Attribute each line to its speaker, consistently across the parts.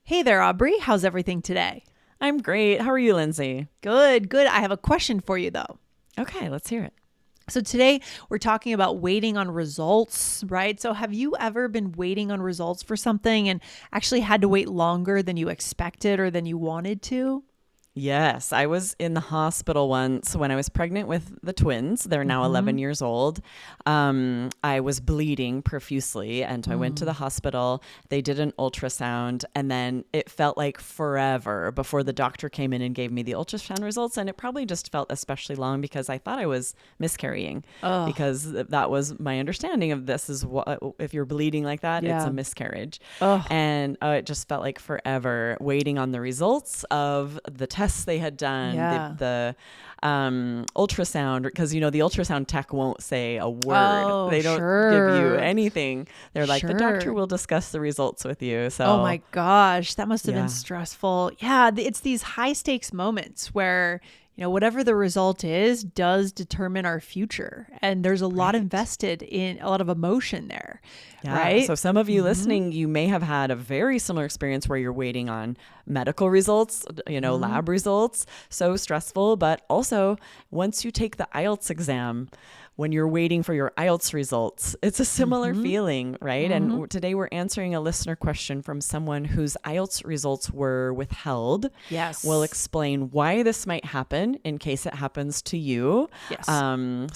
Speaker 1: Hey there, Aubrey. How's everything today?
Speaker 2: I'm great. How are you, Lindsay?
Speaker 1: Good, good. I have a question for you, though.
Speaker 2: Okay, let's hear it.
Speaker 1: So today we're talking about waiting on results, right? So have you ever been waiting on results for something and actually had to wait longer than you expected or than you wanted to?
Speaker 2: Yes, I was in the hospital once when I was pregnant with the twins. They're now 11 years old. I was bleeding profusely, and so I went to the hospital. They did an ultrasound, and then it felt like forever before the doctor came in and gave me the ultrasound results. And it probably just felt especially long because I thought I was miscarrying, because that was my understanding of this is what, if you're bleeding like that, it's
Speaker 1: Yeah.
Speaker 2: a miscarriage.
Speaker 1: Oh,
Speaker 2: And it just felt like forever waiting on the results of the tests they had done,
Speaker 1: yeah.
Speaker 2: the ultrasound, because the ultrasound tech won't say a word.
Speaker 1: Oh,
Speaker 2: They don't give you
Speaker 1: sure.
Speaker 2: anything. They're like, the doctor
Speaker 1: Sure.
Speaker 2: will discuss the results with you.
Speaker 1: Oh
Speaker 2: So
Speaker 1: my gosh, that must have been
Speaker 2: yeah,
Speaker 1: stressful. Yeah, it's these high stakes moments where, whatever the result is does determine our future. And there's a lot
Speaker 2: right.
Speaker 1: invested in a lot of emotion there,
Speaker 2: Yeah.
Speaker 1: right?
Speaker 2: So some of you listening, you may have had a very similar experience where you're waiting on medical results, lab results. So stressful. But also, once you take the IELTS exam, when you're waiting for your IELTS results, it's a similar feeling, right? And today we're answering a listener question from someone whose IELTS results were withheld.
Speaker 1: Yes.
Speaker 2: We'll explain why this might happen in case it happens to you.
Speaker 1: Yes.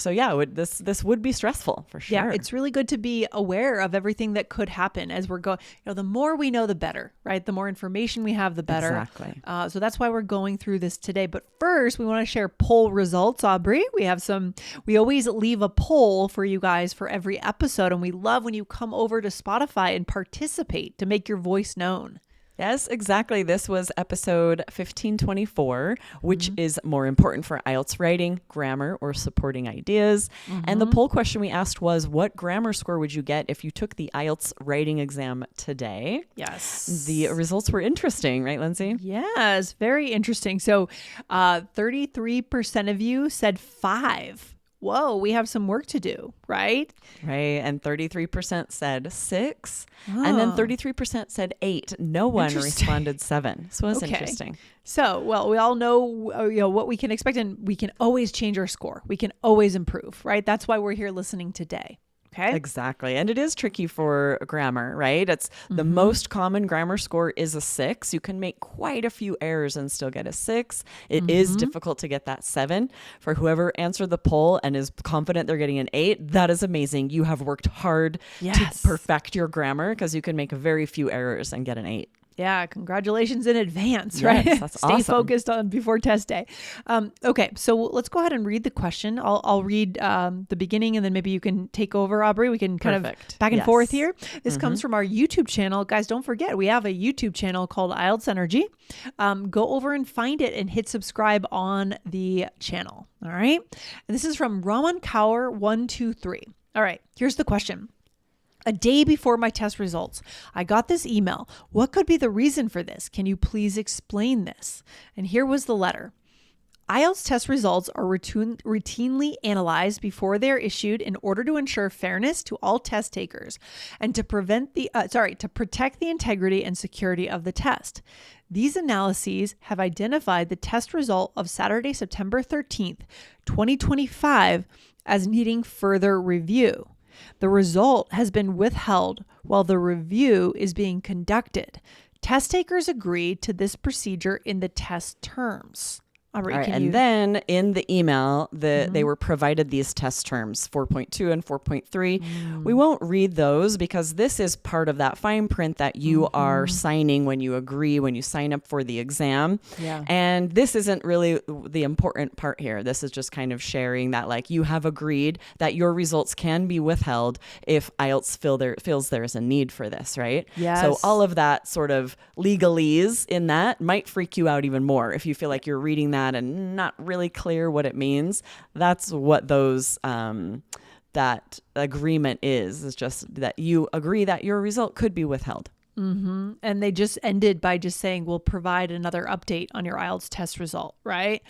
Speaker 2: So yeah, this would be stressful for sure.
Speaker 1: Yeah, it's really good to be aware of everything that could happen as we're going. The more we know, the better, right? The more information we have, the better.
Speaker 2: Exactly.
Speaker 1: So that's why we're going through this today. But first, we want to share poll results, Aubrey. We always leave a poll for you guys for every episode. And we love when you come over to Spotify and participate to make your voice known.
Speaker 2: Yes, exactly. This was episode 1524, which is more important for IELTS writing, grammar, or supporting ideas. And the poll question we asked was, what grammar score would you get if you took the IELTS writing exam today?
Speaker 1: Yes.
Speaker 2: The results were interesting, right, Lindsay?
Speaker 1: Yes, very interesting. So 33% of you said 5. Whoa, we have some work to do, right?
Speaker 2: Right. And 33% said 6. And then 33% said 8. No one
Speaker 1: Interesting.
Speaker 2: responded 7. So it was
Speaker 1: Okay.
Speaker 2: interesting.
Speaker 1: So, well, we all know, what we can expect, and we can always change our score. We can always improve, right? That's why we're here listening today. Okay.
Speaker 2: Exactly. And it is tricky for grammar, right? It's the most common grammar score is a 6. You can make quite a few errors and still get a 6. It is difficult to get that 7. For whoever answered the poll and is confident they're getting an 8, that is amazing. You have worked hard
Speaker 1: Yes.
Speaker 2: to perfect your grammar because you can make very few errors and get an 8.
Speaker 1: Yeah, congratulations in advance,
Speaker 2: Yes,
Speaker 1: right?
Speaker 2: that's
Speaker 1: Stay
Speaker 2: awesome.
Speaker 1: focused on before test day. Okay, so let's go ahead and read the question. I'll read the beginning, and then maybe you can take over, Aubrey. We can kind of
Speaker 2: Perfect.
Speaker 1: back and
Speaker 2: Yes.
Speaker 1: forth here. This comes from our YouTube channel. Guys, don't forget, we have a YouTube channel called IELTS Energy. Go over and find it and hit subscribe on the channel. All right. And this is from Raman Kaur 123. All right, here's the question. A day before my test results, I got this email. What could be the reason for this? Can you please explain this? And here was the letter. IELTS test results are routinely analyzed before they are issued in order to ensure fairness to all test takers and to protect the integrity and security of the test. These analyses have identified the test result of Saturday, September 13th, 2025 as needing further review. The result has been withheld while the review is being conducted. Test takers agreed to this procedure in the test terms. Aubrey,
Speaker 2: All right, and then in the email, they were provided these test terms, 4.2 and 4.3. We won't read those because this is part of that fine print that you are signing when you agree, when you sign up for the exam.
Speaker 1: Yeah.
Speaker 2: And this isn't really the important part here. This is just kind of sharing that like you have agreed that your results can be withheld if IELTS feels there's a need for this, right?
Speaker 1: Yes.
Speaker 2: So all of that sort of legalese in that might freak you out even more if you feel like you're reading that and not really clear what it means. That's what those that agreement is just that you agree that your result could be withheld.
Speaker 1: And they just ended by just saying, we'll provide another update on your IELTS test result, right?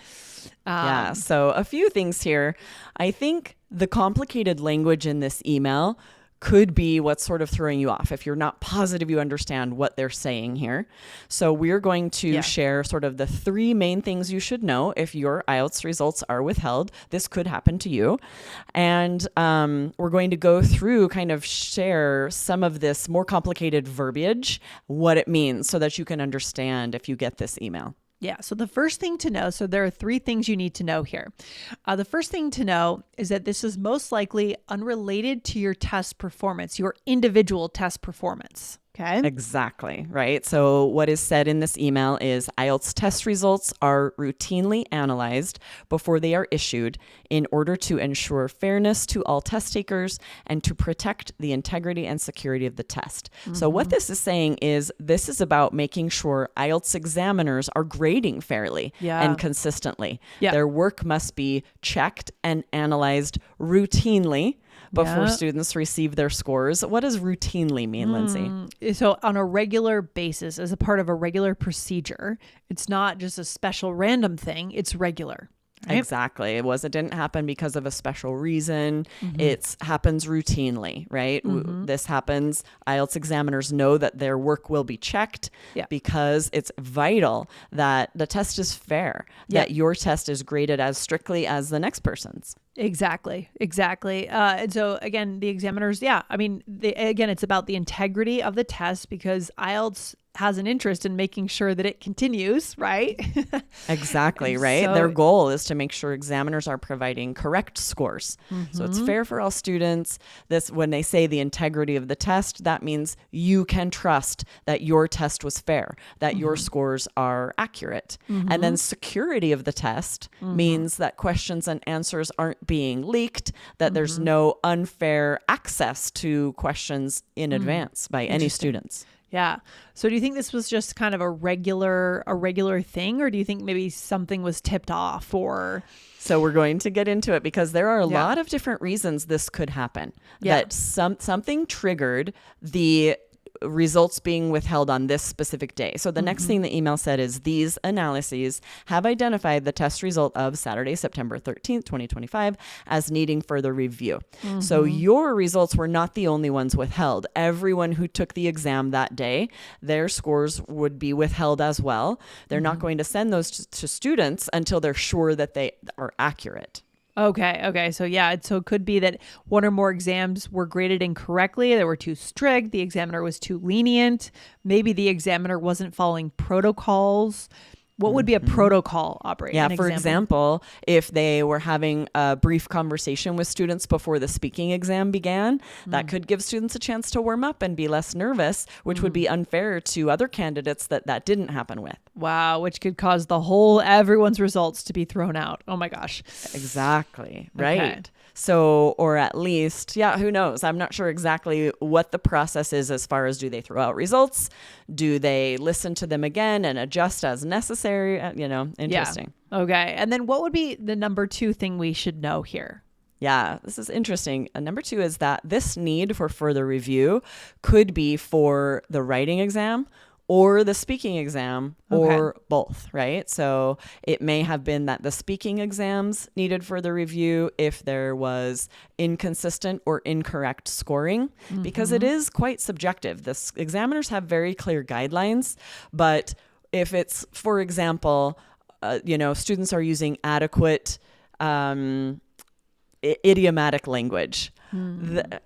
Speaker 2: Yeah. So a few things here. I think the complicated language in this email could be what's sort of throwing you off if you're not positive you understand what they're saying here. So we're going to share sort of the 3 main things you should know if your IELTS results are withheld. This could happen to you. And we're going to go through, kind of share some of this more complicated verbiage, what it means, so that you can understand if you get this email.
Speaker 1: Yeah. So the first thing to know, so there are 3 things you need to know here. The first thing to know is that this is most likely unrelated to your test performance, your individual test performance. Okay.
Speaker 2: Exactly. Right. So what is said in this email is IELTS test results are routinely analyzed before they are issued in order to ensure fairness to all test takers and to protect the integrity and security of the test. So what this is saying is this is about making sure IELTS examiners are grading fairly and consistently. Their work must be checked and analyzed routinely before students receive their scores. What does routinely mean, Lindsay?
Speaker 1: So on a regular basis, as a part of a regular procedure, it's not just a special random thing, it's regular. Right?
Speaker 2: Exactly. It didn't happen because of a special reason. It happens routinely, right? This happens. IELTS examiners know that their work will be checked because it's vital that the test is fair, that your test is graded as strictly as the next person's.
Speaker 1: Exactly. And so again, the examiners, again, it's about the integrity of the test because IELTS has an interest in making sure that it continues, right?
Speaker 2: Exactly, right? Their goal is to make sure examiners are providing correct scores. So it's fair for all students. When they say the integrity of the test, that means you can trust that your test was fair, that your scores are accurate. And then security of the test means that questions and answers aren't being leaked, that there's no unfair access to questions in advance by any students.
Speaker 1: Yeah. So do you think this was just kind of a regular thing, or do you think maybe something was tipped off or?
Speaker 2: So we're going to get into it because there are a lot of different reasons this could happen. That something triggered the results being withheld on this specific day. So the next thing the email said is these analyses have identified the test result of Saturday, September 13th, 2025 as needing further review. So your results were not the only ones withheld. Everyone who took the exam that day, their scores would be withheld as well. They're not going to send those to students until they're sure that they are accurate.
Speaker 1: Okay. So it could be that one or more exams were graded incorrectly. They were too strict. The examiner was too lenient. Maybe the examiner wasn't following protocols. What would be a protocol, Aubrey?
Speaker 2: Yeah, for example, if they were having a brief conversation with students before the speaking exam began, that could give students a chance to warm up and be less nervous, which would be unfair to other candidates that didn't happen with.
Speaker 1: Wow, which could cause everyone's results to be thrown out. Oh my gosh.
Speaker 2: Exactly, right?
Speaker 1: Okay.
Speaker 2: So, or at least, who knows? I'm not sure exactly what the process is as far as do they throw out results? Do they listen to them again and adjust as necessary? Interesting.
Speaker 1: Yeah. Okay. And then what would be the number 2 thing we should know here?
Speaker 2: Yeah, this is interesting. Number 2 is that this need for further review could be for the writing exam or the speaking exam or both, right? So it may have been that the speaking exams needed further review if there was inconsistent or incorrect scoring, because it is quite subjective. The examiners have very clear guidelines, but if it's, for example, students are using adequate idiomatic language.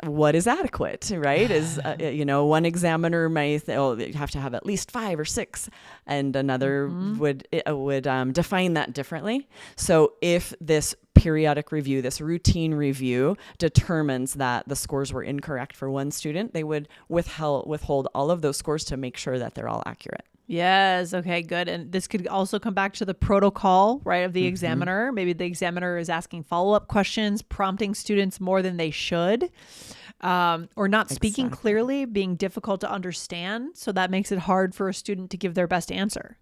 Speaker 2: What is adequate, right? Is, one examiner may say, you have to have at least 5 or 6, and another would define that differently. So if this periodic review, this routine review determines that the scores were incorrect for one student, they would withhold all of those scores to make sure that they're all accurate.
Speaker 1: Yes. Okay, good. And this could also come back to the protocol, right, of the examiner. Maybe the examiner is asking follow-up questions, prompting students more than they should, or not speaking clearly, being difficult to understand. So that makes it hard for a student to give their best answer.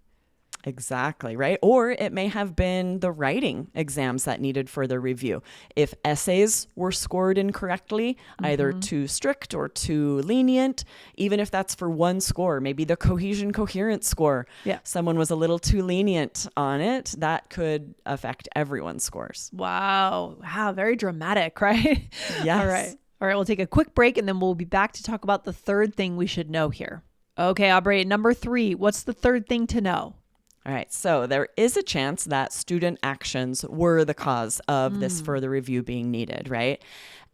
Speaker 2: Exactly, right? Or it may have been the writing exams that needed further review. If essays were scored incorrectly, either too strict or too lenient, even if that's for one score, maybe the cohesion coherence score, someone was a little too lenient on it, that could affect everyone's scores.
Speaker 1: Wow. Very dramatic, right?
Speaker 2: Yes.
Speaker 1: All All right, we'll take a quick break and then we'll be back to talk about the third thing we should know here. Okay, Aubrey, number 3, what's the third thing to know?
Speaker 2: All right, so there is a chance that student actions were the cause of this further review being needed, right?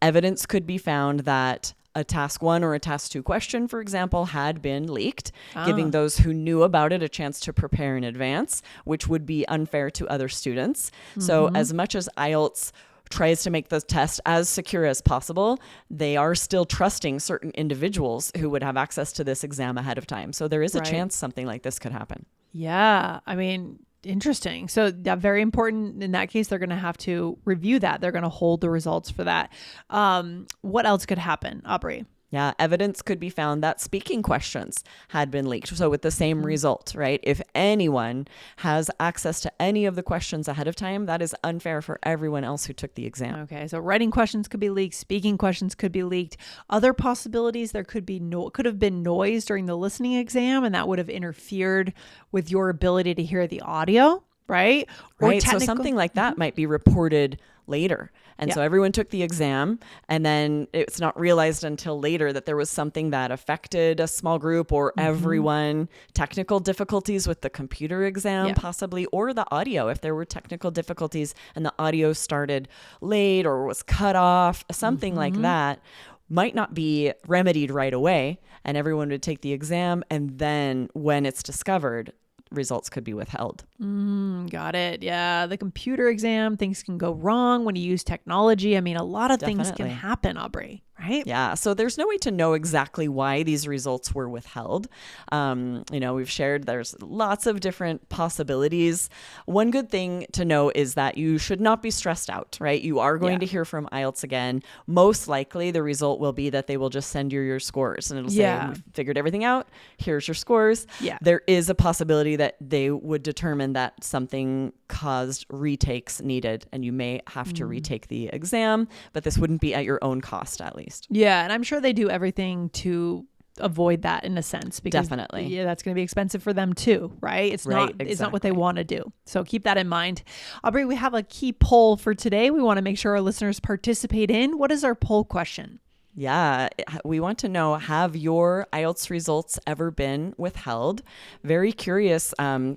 Speaker 2: Evidence could be found that a task 1 or a task 2 question, for example, had been leaked, giving those who knew about it a chance to prepare in advance, which would be unfair to other students. So as much as IELTS tries to make the test as secure as possible, they are still trusting certain individuals who would have access to this exam ahead of time. So there is a chance something like this could happen.
Speaker 1: Yeah, I mean, interesting. So that very important. In that case, they're going to have to review that. They're going to hold the results for that. What else could happen, Aubrey?
Speaker 2: Yeah, evidence could be found that speaking questions had been leaked. So with the same result, right? If anyone has access to any of the questions ahead of time, that is unfair for everyone else who took the exam.
Speaker 1: Okay, so writing questions could be leaked, speaking questions could be leaked. Other possibilities, there could have been noise during the listening exam, and that would have interfered with your ability to hear the audio, right?
Speaker 2: Right. So something like that might be reported later. And so everyone took the exam, and then it's not realized until later that there was something that affected a small group or everyone. Technical difficulties with the computer exam, possibly, or the audio. If there were technical difficulties and the audio started late or was cut off, something like that might not be remedied right away, and everyone would take the exam. And then when it's discovered, results could be withheld.
Speaker 1: Got it. Yeah. The computer exam, things can go wrong when you use technology. I mean, a lot of things can happen, Aubrey, right?
Speaker 2: Yeah. So there's no way to know exactly why these results were withheld. We've shared there's lots of different possibilities. One good thing to know is that you should not be stressed out, right? You are going to hear from IELTS again. Most likely the result will be that they will just send you your scores, and it'll say, we've figured everything out. Here's your scores. Yeah. There is a possibility that they would determine that something caused retakes needed, and you may have to retake the exam, but this wouldn't be at your own cost, at least.
Speaker 1: Yeah. And I'm sure they do everything to avoid that in a sense, because
Speaker 2: definitely,
Speaker 1: that's going to be expensive for them too, right? It's not what they want to do. So keep that in mind. Aubrey, we have a key poll for today. We want to make sure our listeners participate in. What is our poll question?
Speaker 2: Yeah, we want to know, have your IELTS results ever been withheld? Very curious.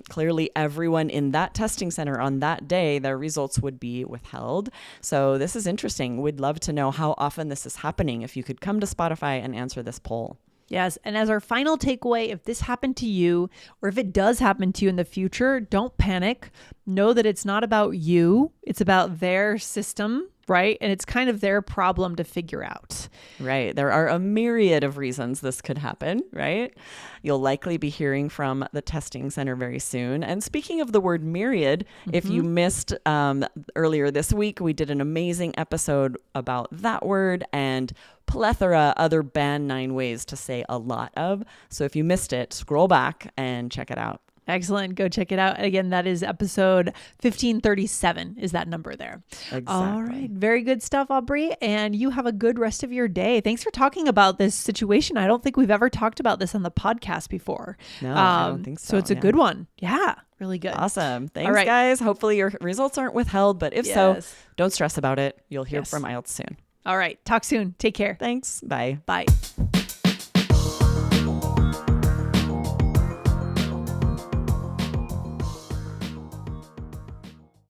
Speaker 2: Clearly, everyone in that testing center on that day, their results would be withheld. So this is interesting. We'd love to know how often this is happening. If you could come to Spotify and answer this poll.
Speaker 1: Yes. And as our final takeaway, if this happened to you, or if it does happen to you in the future, don't panic. Know that it's not about you. It's about their system, right? And it's kind of their problem to figure out.
Speaker 2: Right. There are a myriad of reasons this could happen, right? You'll likely be hearing from the testing center very soon. And speaking of the word myriad, if you missed earlier this week, we did an amazing episode about that word and plethora other band 9 ways to say a lot of. So if you missed it, scroll back and check it out.
Speaker 1: Excellent. Go check it out. Again, that is episode 1537 is that number there.
Speaker 2: Exactly.
Speaker 1: All right. Very good stuff, Aubrey. And you have a good rest of your day. Thanks for talking about this situation. I don't think we've ever talked about this on the podcast before.
Speaker 2: No, I don't think so.
Speaker 1: So it's a good one. Yeah. Really good.
Speaker 2: Awesome. Thanks, guys. Hopefully your results aren't withheld, but if so, don't stress about it. You'll hear from IELTS soon.
Speaker 1: All right. Talk soon. Take care.
Speaker 2: Thanks. Bye.
Speaker 1: Bye.